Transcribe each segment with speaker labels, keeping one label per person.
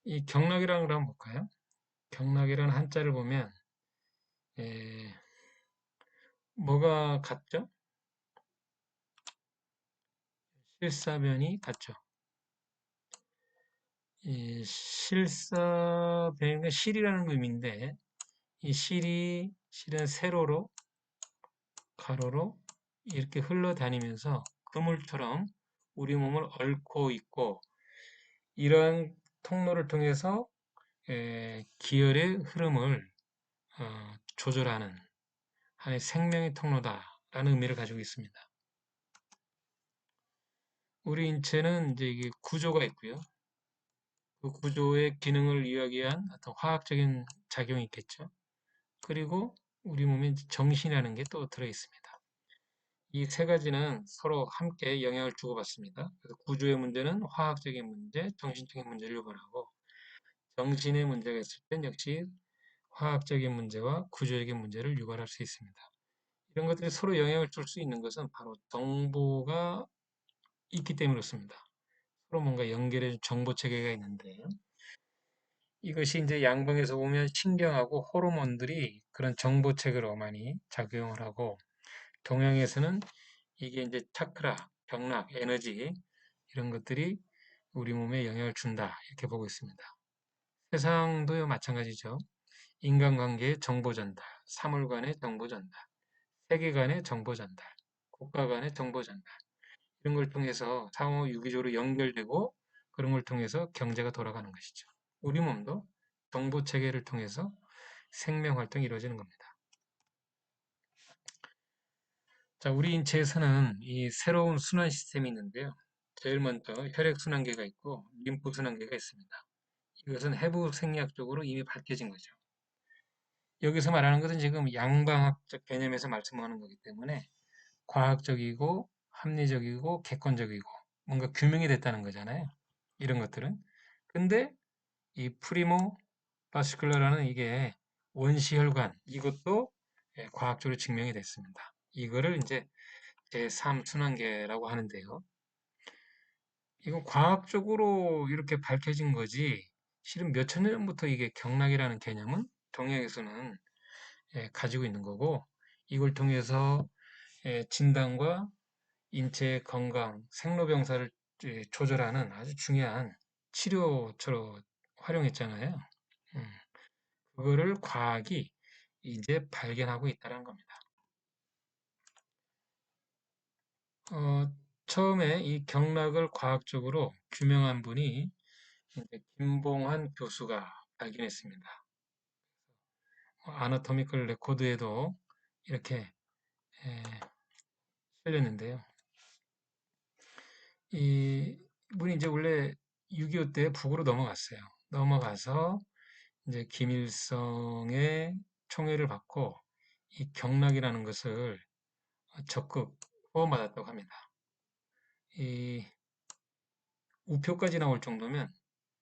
Speaker 1: 이 경락이라는 걸 한번 볼까요? 경락이라는 한자를 보면 에, 뭐가 같죠? 실사변이 같죠. 이 실사변이 실이라는 의미인데 이 실은 세로로 가로로 이렇게 흘러다니면서 그물처럼 우리 몸을 얽고 있고 이러한 통로를 통해서 기혈의 흐름을 조절하는 하나의 생명의 통로다라는 의미를 가지고 있습니다. 우리 인체는 이제 이게 구조가 있고요. 그 구조의 기능을 이야기한 어떤 화학적인 작용이 있겠죠. 그리고 우리 몸에 정신이라는 게 또 들어 있습니다. 이 세 가지는 서로 함께 영향을 주고받습니다. 그래서 구조의 문제는 화학적인 문제, 정신적인 문제를 유발하고 정신의 문제가 있을 땐 역시 화학적인 문제와 구조적인 문제를 유발할 수 있습니다. 이런 것들이 서로 영향을 줄 수 있는 것은 바로 정보가 있기 때문에 그렇습니다. 서로 뭔가 연결해준 정보 체계가 있는데 이것이 이제 양방에서 보면 신경하고 호르몬들이 그런 정보 체계로 많이 작용을 하고 동양에서는 이게 이제 차크라, 경락, 에너지 이런 것들이 우리 몸에 영향을 준다 이렇게 보고 있습니다. 세상도 마찬가지죠. 인간관계의 정보 전달, 사물 간의 정보 전달, 세계 간의 정보 전달, 국가 간의 정보 전달 이런 걸 통해서 상호 유기적으로 연결되고 그런 걸 통해서 경제가 돌아가는 것이죠. 우리 몸도 정보 체계를 통해서 생명 활동이 이루어지는 겁니다. 자, 우리 인체에서는 이 새로운 순환 시스템이 있는데요. 제일 먼저 혈액순환계가 있고 림프순환계가 있습니다. 이것은 해부 생리학적으로 이미 밝혀진 거죠. 여기서 말하는 것은 지금 양방학적 개념에서 말씀하는 거기 때문에 과학적이고 합리적이고 객관적이고 뭔가 규명이 됐다는 거잖아요. 이런 것들은. 근데 이 프리모 바스큘라라는 이게 원시혈관 이것도 과학적으로 증명이 됐습니다. 이거를 이제 제3순환계라고 하는데요. 이거 과학적으로 이렇게 밝혀진 거지 실은 몇천 년부터 이게 경락이라는 개념은 동양에서는 가지고 있는 거고 이걸 통해서 진단과 인체 건강, 생로병사를 조절하는 아주 중요한 치료처로 활용했잖아요. 음, 그거를 과학이 이제 발견하고 있다는 겁니다. 어, 처음에 이 경락을 과학적으로 규명한 분이 이제 김봉환 교수가 발견했습니다. 아나토미컬 레코드에도 이렇게 에, 실렸는데요. 이 분이 이제 원래 6.25 때 북으로 넘어갔어요. 넘어가서 이제 김일성의 총애를 받고 이 경락이라는 것을 적극 후원받았다고 합니다. 이 우표까지 나올 정도면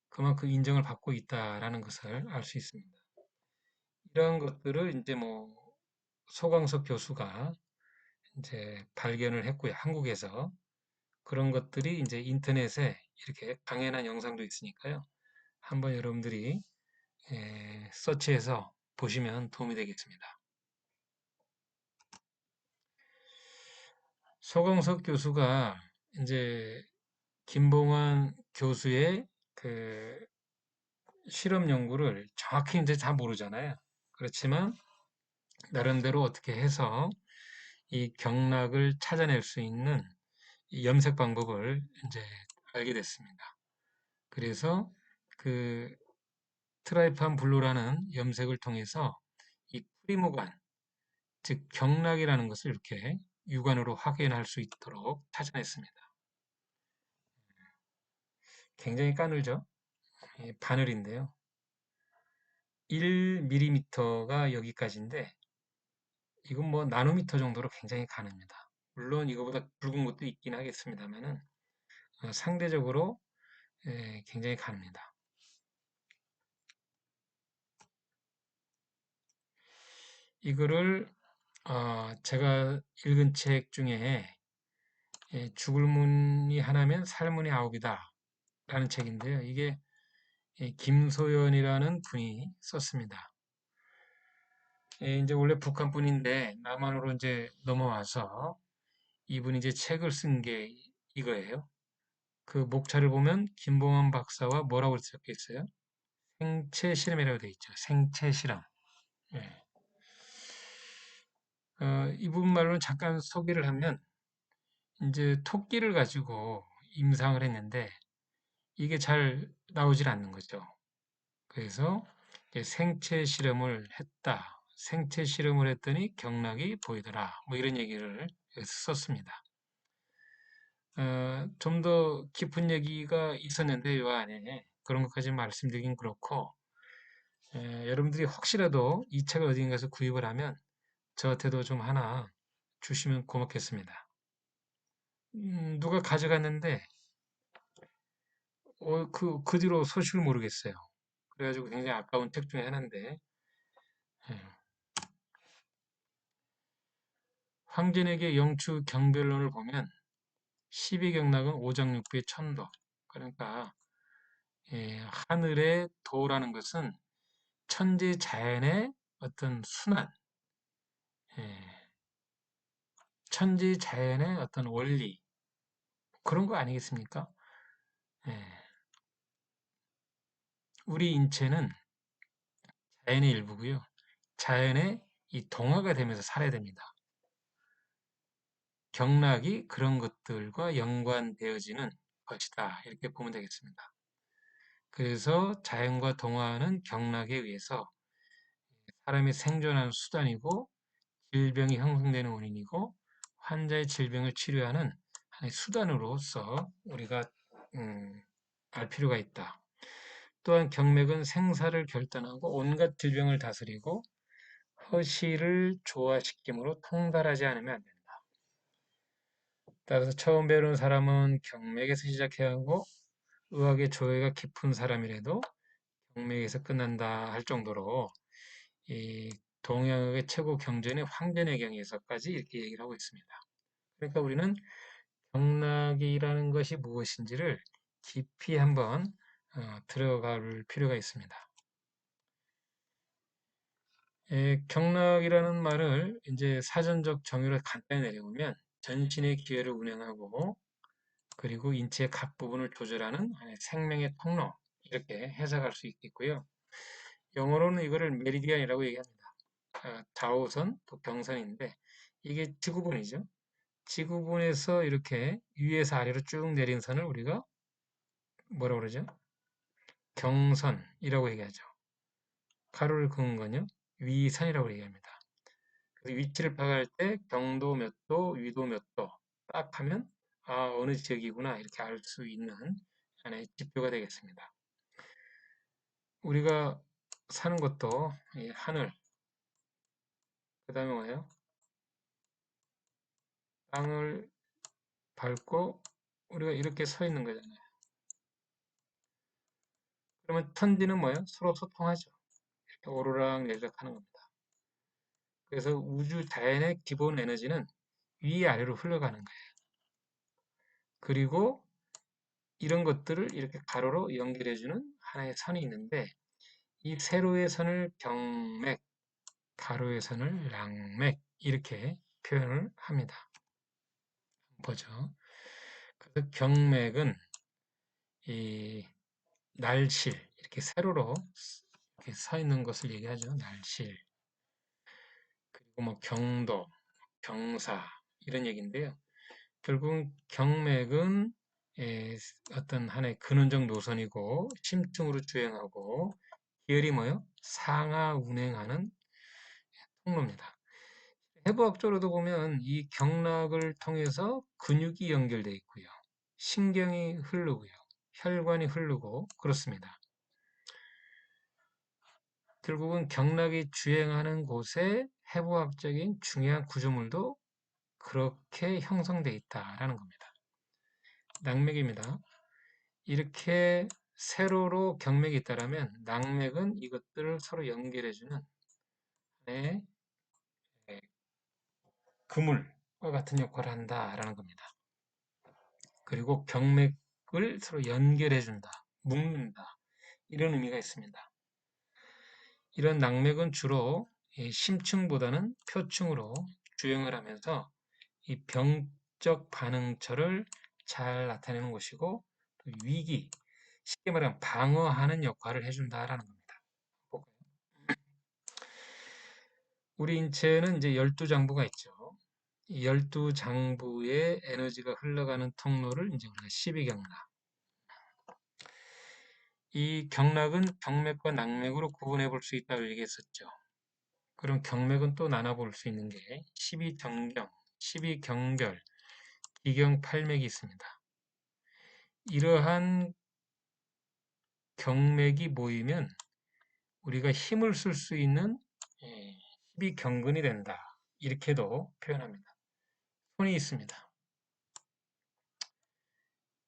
Speaker 1: 그만큼 인정을 받고 있다라는 것을 알 수 있습니다. 이러한 것들을 이제 뭐 소강석 교수가 이제 발견을 했고요. 한국에서 그런 것들이 이제 인터넷에 이렇게 강연한 영상도 있으니까요. 한번 여러분들이 서치해서 보시면 도움이 되겠습니다. 소강석 교수가 이제 김봉환 교수의 그 실험 연구를 정확히 이제 다 모르잖아요. 그렇지만 나름대로 어떻게 해서 이 경락을 찾아낼 수 있는 이 염색 방법을 이제 알게 됐습니다. 그래서 그 트라이판 블루라는 염색을 통해서 이 프리모관, 즉 경락이라는 것을 이렇게 육안으로 확인할 수 있도록 찾아냈습니다. 굉장히 까늘죠? 바늘인데요. 1mm가 여기까지인데 이건 뭐 나노미터 정도로 굉장히 가늡니다. 물론 이거보다 굵은 것도 있긴 하겠습니다만은 상대적으로 굉장히 가늡니다. 이거를 제가 읽은 책 중에 죽을 문이 하나면 살 문이 아홉이다 라는 책인데요. 이게 김소연이라는 분이 썼습니다. 이제 원래 북한 분인데 남한으로 이제 넘어와서 이분이 이제 책을 쓴 게 이거예요. 그 목차를 보면 김봉환 박사와 뭐라고 적혀 있어요? 생체 실험이라고 되어 있죠. 생체 실험. 예. 이 부분 말로는 잠깐 소개를 하면 이제 토끼를 가지고 임상을 했는데 이게 잘 나오질 않는 거죠. 그래서 이제 생체 실험을 했다. 생체 실험을 했더니 경락이 보이더라. 뭐 이런 얘기를 여기서 썼습니다. 좀 더 깊은 얘기가 있었는데 요 안에 그런 것까지 말씀드리긴 그렇고 여러분들이 혹시라도 이 책을 어딘가에서 구입을 하면 저한테도 좀 하나 주시면 고맙겠습니다. 누가 가져갔는데 그 뒤로 소식을 모르겠어요. 그래가지고 굉장히 아까운 책 중에 하나인데 예. 황진에게 영추 경별론을 보면 12경락은 오장육부의 천도. 그러니까 하늘의 도라는 것은 천지 자연의 어떤 순환, 예, 천지 자연의 어떤 원리 그런 거 아니겠습니까? 예, 우리 인체는 자연의 일부고요. 자연의 이 동화가 되면서 살아야 됩니다. 경락이 그런 것들과 연관되어지는 것이다. 이렇게 보면 되겠습니다. 그래서 자연과 동화는 경락에 의해서 사람이 생존하는 수단이고 질병이 형성되는 원인이고 환자의 질병을 치료하는 하나의 수단으로서 우리가 음, 알 필요가 있다. 또한 경맥은 생사를 결단하고 온갖 질병을 다스리고 허시를 조화시킴으로 통달하지 않으면 안 된다. 따라서 처음 배우는 사람은 경맥에서 시작해야 하고 의학의 조예가 깊은 사람이라도 경맥에서 끝난다 할 정도로 이 동양의 최고 경전의 황전해경에서까지 이렇게 얘기를 하고 있습니다. 그러니까 우리는 경락이라는 것이 무엇인지를 깊이 한번 들어갈 필요가 있습니다. 경락이라는 말을 이제 사전적 정의를 간단히 내려보면 전신의 기회를 운영하고 그리고 인체의 각 부분을 조절하는 하나의 생명의 통로 이렇게 해석할 수 있겠고요. 영어로는 이거를 메리디안이라고 얘기합니다. 좌우선 또 경선인데 이게 지구본이죠. 지구본에서 이렇게 위에서 아래로 쭉 내린 선을 우리가 뭐라고 그러죠? 경선이라고 얘기하죠. 가로를 그은 건요. 위선이라고 얘기합니다. 그래서 위치를 파악할 때 경도 몇 도, 위도 몇 도 딱 하면 어느 지역이구나 이렇게 알 수 있는 하나의 지표가 되겠습니다. 우리가 사는 것도 이 하늘, 그 다음에 뭐예요? 땅을 밟고 우리가 이렇게 서 있는 거잖아요. 그러면 천지는 뭐예요? 서로 소통하죠. 이렇게 오르락 내리락 하는 겁니다. 그래서 우주 자연의 기본 에너지는 위아래로 흘러가는 거예요. 그리고 이런 것들을 이렇게 가로로 연결해주는 하나의 선이 있는데 이 세로의 선을 경맥, 가로의 선을 랑맥 이렇게 표현을 합니다. 보죠. 그래서 경맥은 이 날실 이렇게 세로로 이렇게 서 있는 것을 얘기하죠. 날실. 그리고 뭐 경도, 경사 이런 얘기인데요. 결국 경맥은 어떤 하나의 근원적 노선이고 심층으로 주행하고 기혈이 뭐요? 상하 운행하는 통로입니다. 해부학적으로도 보면 이 경락을 통해서 근육이 연결되어 있고요. 신경이 흐르고요. 혈관이 흐르고 그렇습니다. 결국은 경락이 주행하는 곳에 해부학적인 중요한 구조물도 그렇게 형성되어 있다라는 겁니다. 낙맥입니다. 이렇게 세로로 경맥이 있다면 낙맥은 이것들을 서로 연결해주는 하나의 그물과 같은 역할을 한다라는 겁니다. 그리고 경맥을 서로 연결해준다, 묶는다. 이런 의미가 있습니다. 이런 낙맥은 주로 심층보다는 표층으로 주행을 하면서 이 병적 반응처를 잘 나타내는 것이고 또 위기, 쉽게 말하면 방어하는 역할을 해준다라는 겁니다. 볼까요? 우리 인체는 이제 12장부가 있죠. 이 12장부의 에너지가 흘러가는 통로를 이제 우리가 12경락. 이 경락은 경맥과 낙맥으로 구분해 볼 수 있다고 얘기했었죠. 그럼 경맥은 또 나눠 볼 수 있는 게 12경경, 12경결, 기경팔맥이 있습니다. 이러한 경맥이 모이면 우리가 힘을 쓸 수 있는 12경근이 된다. 이렇게도 표현합니다. 손이 있습니다.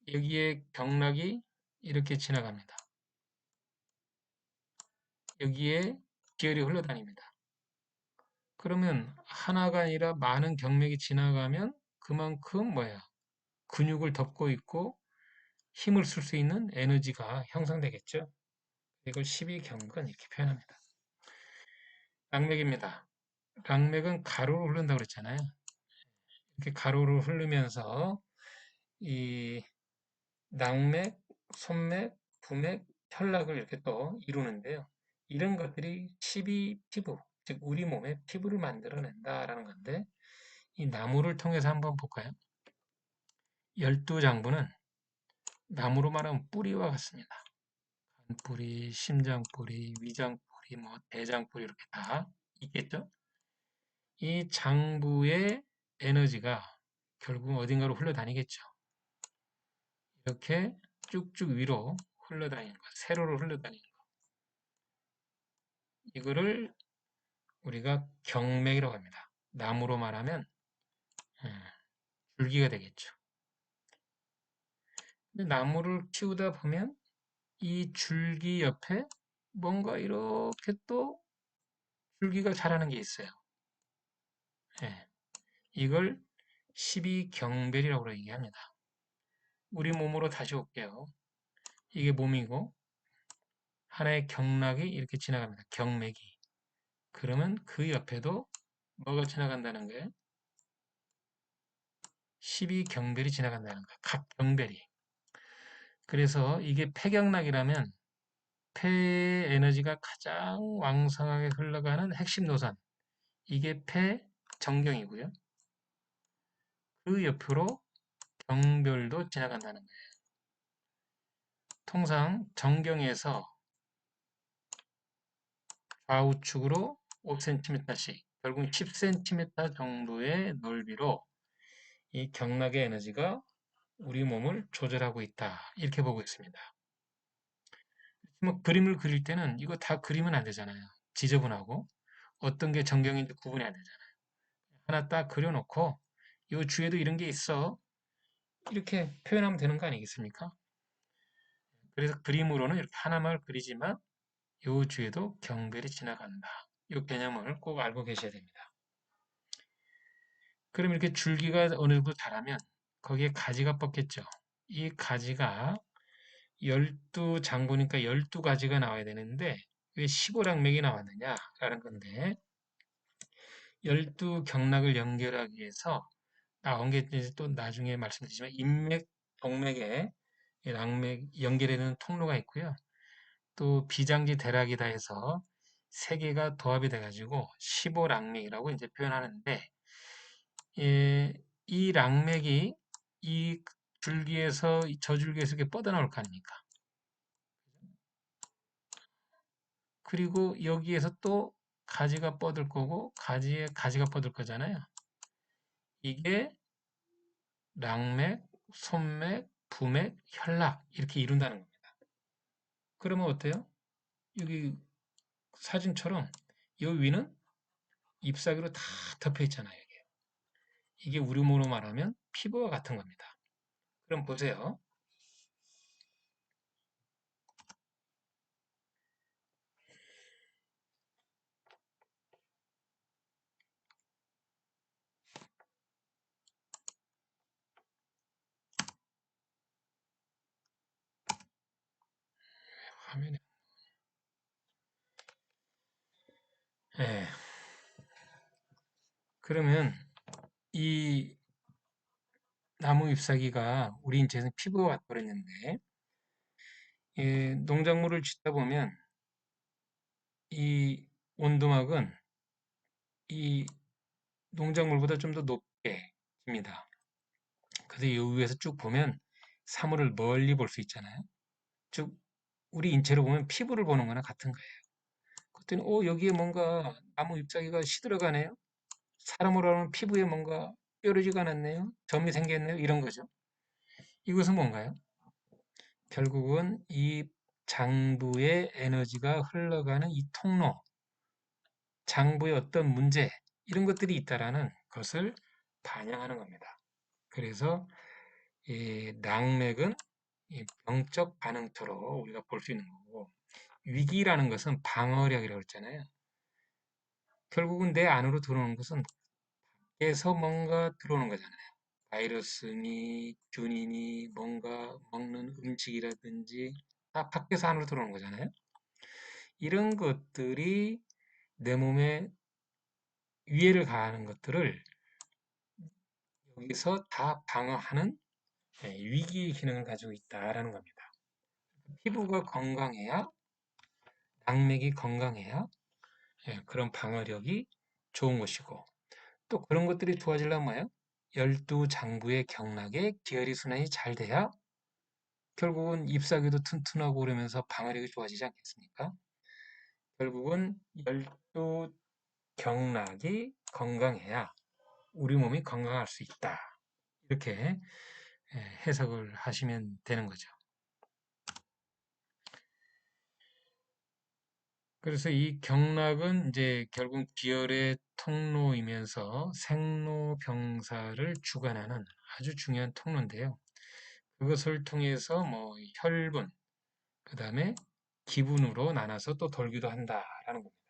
Speaker 1: 여기에 경락이 이렇게 지나갑니다. 여기에 기혈이 흘러다닙니다. 그러면 하나가 아니라 많은 경맥이 지나가면 그만큼 뭐야? 근육을 덮고 있고 힘을 쓸 수 있는 에너지가 형성되겠죠. 이걸 12경근 이렇게 표현합니다. 락맥입니다. 락맥은 가로로 흐른다고 그랬잖아요. 이렇게 가로로 흐르면서 이 낙맥, 손맥, 부맥, 혈락을 이렇게 또 이루는데요. 이런 것들이 12피부, 즉 우리 몸의 피부를 만들어낸다라는 건데 이 나무를 통해서 한번 볼까요? 12장부는 나무로 말하면 뿌리와 같습니다. 간뿌리, 심장뿌리, 위장뿌리, 뭐 대장뿌리 이렇게 다 있겠죠? 이 장부의 에너지가 결국 어딘가로 흘러다니겠죠. 이렇게 쭉쭉 위로 흘러다니는 것, 세로로 흘러다니는 것. 이거를 우리가 경맥이라고 합니다. 나무로 말하면 줄기가 되겠죠. 근데 나무를 키우다 보면 이 줄기 옆에 뭔가 이렇게 또 줄기가 자라는 게 있어요. 예, 이걸 12경별이라고 얘기합니다. 우리 몸으로 다시 올게요. 이게 몸이고 하나의 경락이 이렇게 지나갑니다. 경맥이. 그러면 그 옆에도 뭐가 지나간다는 거예요? 12경별이 지나간다는 거예요. 각 경별이. 그래서 이게 폐경락이라면 폐의 에너지가 가장 왕성하게 흘러가는 핵심 노선. 이게 폐정경이고요. 그 옆으로 경별도 지나간다는 거예요. 통상 정경에서 좌우측으로 5cm씩, 결국 10cm 정도의 넓이로 이 경락의 에너지가 우리 몸을 조절하고 있다. 이렇게 보고 있습니다. 뭐 그림을 그릴 때는 이거 다 그리면 안 되잖아요. 지저분하고 어떤 게 정경인지 구분이 안 되잖아요. 하나 딱 그려놓고 이 주에도 이런 게 있어. 이렇게 표현하면 되는 거 아니겠습니까? 그래서 그림으로는 이렇게 하나만 그리지만 이 주에도 경별이 지나간다. 이 개념을 꼭 알고 계셔야 됩니다. 그럼 이렇게 줄기가 어느 정도 자라면 거기에 가지가 뻗겠죠. 이 가지가 12장보니까 12가지가 나와야 되는데 왜 15랑맥이 나왔느냐라는 건데 12경락을 연결하기 위해서 나온 게 또 나중에 말씀드리지만 인맥, 동맥에 랑맥 연결되는 통로가 있고요. 또 비장지 대락이다 해서 세 개가 도합이 돼가지고 15랑맥이라고 이제 표현하는데 이 랑맥이 이 줄기에서 저 줄기에서 이렇게 뻗어나올 거 아닙니까? 그리고 여기에서 또 가지가 뻗을 거고 가지에 가지가 뻗을 거잖아요. 이게 랑맥, 손맥, 부맥, 혈락 이렇게 이룬다는 겁니다. 그러면 어때요? 여기 사진처럼 이 위는 잎사귀로 다 덮여 있잖아요. 이게 우리 몸으로 말하면 피부와 같은 겁니다. 그럼 보세요. 화면에 그러면 이 나무 잎사귀가 우리 인체에서 피부와 같버렸는데 농작물을 짓다 보면 이 원두막은 이 농작물보다 좀 더 높게 집니다. 그래서 이 위에서 쭉 보면 사물을 멀리 볼 수 있잖아요. 쭉 우리 인체로 보면 피부를 보는 거나 같은 거예요. 그랬더니 여기에 뭔가 나무 잎사귀가 시들어가네요. 사람으로 하면 피부에 뭔가 뾰루지가 났네요. 점이 생겼네요. 이런 거죠. 이것은 뭔가요? 결국은 이 장부의 에너지가 흘러가는 이 통로, 장부에 어떤 문제, 이런 것들이 있다라는 것을 반영하는 겁니다. 그래서 이 낭맥은 이 병적 반응토로 우리가 볼 수 있는 거고, 위기라는 것은 방어력이라고 했잖아요. 결국은 내 안으로 들어오는 것은 밖에서 뭔가 들어오는 거잖아요. 바이러스니 균이니 뭔가 먹는 음식이라든지 다 밖에서 안으로 들어오는 거잖아요. 이런 것들이 내 몸에 위해를 가하는 것들을 여기서 다 방어하는 위기 기능을 가지고 있다라는 겁니다. 피부가 건강해야, 낙맥이 건강해야 그런 방어력이 좋은 것이고, 또 그런 것들이 좋아지려면 뭐예요? 열두 장부의 경락에 기혈이 순환이 잘 돼야 결국은 잎사귀도 튼튼하고 그러면서 방어력이 좋아지지 않겠습니까? 결국은 열두 경락이 건강해야 우리 몸이 건강할 수 있다. 이렇게 해석을 하시면 되는 거죠. 그래서 이 경락은 이제 결국 기혈의 통로이면서 생로병사를 주관하는 아주 중요한 통로인데요. 그것을 통해서 뭐 혈분, 그 다음에 기분으로 나눠서 또 돌기도 한다라는 겁니다.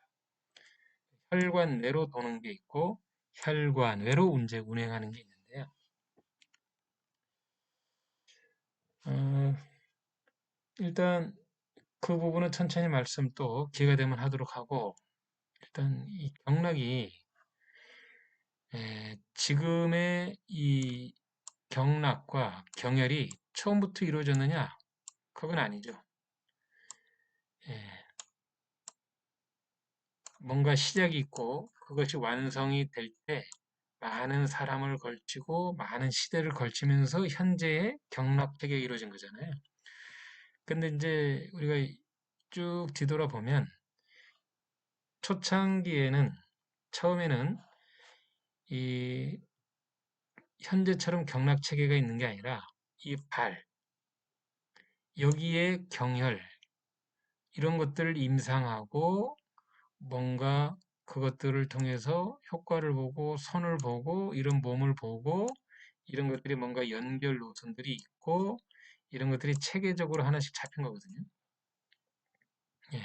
Speaker 1: 혈관 내로 도는 게 있고 혈관 외로 이제 운행하는 게 있는데요. 어, 일단 그 부분은 천천히 말씀 또 기회가 되면 하도록 하고, 일단 이 경락이 지금의 이 경락과 경혈이 처음부터 이루어졌느냐? 그건 아니죠. 예, 뭔가 시작이 있고 그것이 완성이 될 때 많은 사람을 걸치고 많은 시대를 걸치면서 현재의 경락체계가 이루어진 거잖아요. 근데 이제 우리가 쭉 뒤돌아보면 초창기에는 처음에는 이 현재처럼 경락체계가 있는 게 아니라 이 발, 여기에 경혈, 이런 것들을 임상하고 뭔가 그것들을 통해서 효과를 보고 손을 보고 이런 몸을 보고 이런 것들이 뭔가 연결 노선들이 있고 이런 것들이 체계적으로 하나씩 잡힌 거거든요. 예.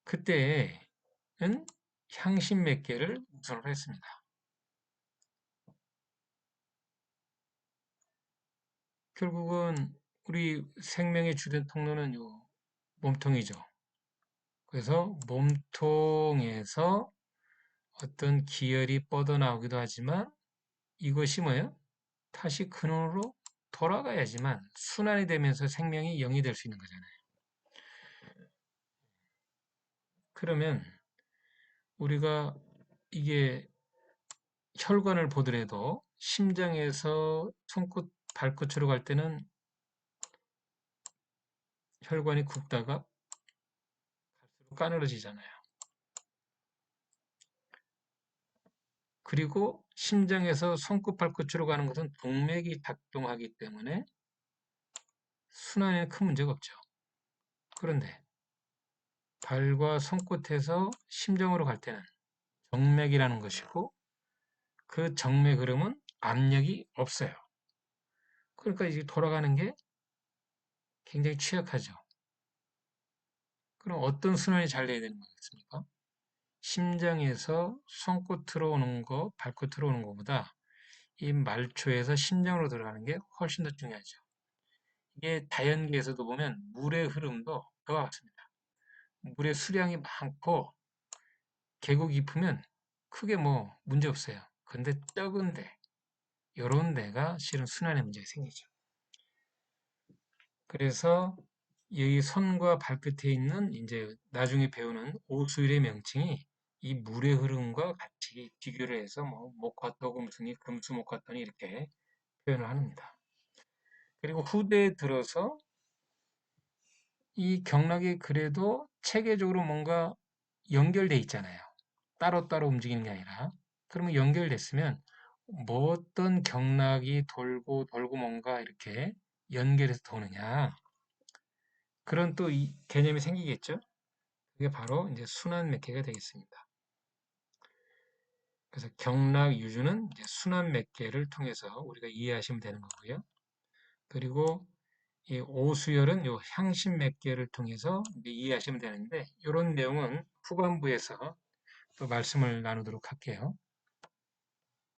Speaker 1: 그때는 향신 몇 개를 우선으로 했습니다. 결국은 우리 생명의 주된 통로는 요 몸통이죠. 그래서 몸통에서 어떤 기혈이 뻗어나오기도 하지만 이것이 뭐예요? 다시 근원으로 돌아가야지만 순환이 되면서 생명이 영이 될 수 있는 거잖아요. 그러면 우리가 이게 혈관을 보더라도 심장에서 손끝, 발끝으로 갈 때는 혈관이 굵다가 갈수록 까늘어지잖아요. 그리고 심장에서 손끝, 발끝으로 가는 것은 동맥이 작동하기 때문에 순환에는 큰 문제가 없죠. 그런데 발과 손끝에서 심장으로 갈 때는 정맥이라는 것이고 그 정맥 흐름은 압력이 없어요. 그러니까 이제 돌아가는 게 굉장히 취약하죠. 그럼 어떤 순환이 잘 돼야 되는 거겠습니까? 심장에서 손끝으로 오는 거, 발끝으로 오는 것보다 이 말초에서 심장으로 들어가는 게 훨씬 더 중요하죠. 이게 자연계에서도 보면 물의 흐름도 그와 같습니다. 물의 수량이 많고 계곡이 깊으면 크게 뭐 문제 없어요. 근데 적은 데, 요런 데가 실은 순환의 문제가 생기죠. 그래서 이 손과 발끝에 있는 이제 나중에 배우는 오수율의 명칭이 이 물의 흐름과 같이 비교를 해서 뭐 목화 떠금순이 금수 목화 떠니 이렇게 표현을 합니다. 그리고 후대에 들어서 이 경락이 그래도 체계적으로 뭔가 연결돼 있잖아요. 따로따로 움직이는 게 아니라. 그러면 연결됐으면 뭐 어떤 경락이 돌고 돌고 뭔가 이렇게 연결해서 도느냐. 그런 또 이 개념이 생기겠죠. 그게 바로 이제 순환 맥계가 되겠습니다. 그래서 경락 유주는 이제 순환 맥계를 통해서 우리가 이해하시면 되는 거고요. 그리고 이 오수열은 요 향신 맥계를 통해서 이제 이해하시면 되는데 이런 내용은 후반부에서 또 말씀을 나누도록 할게요.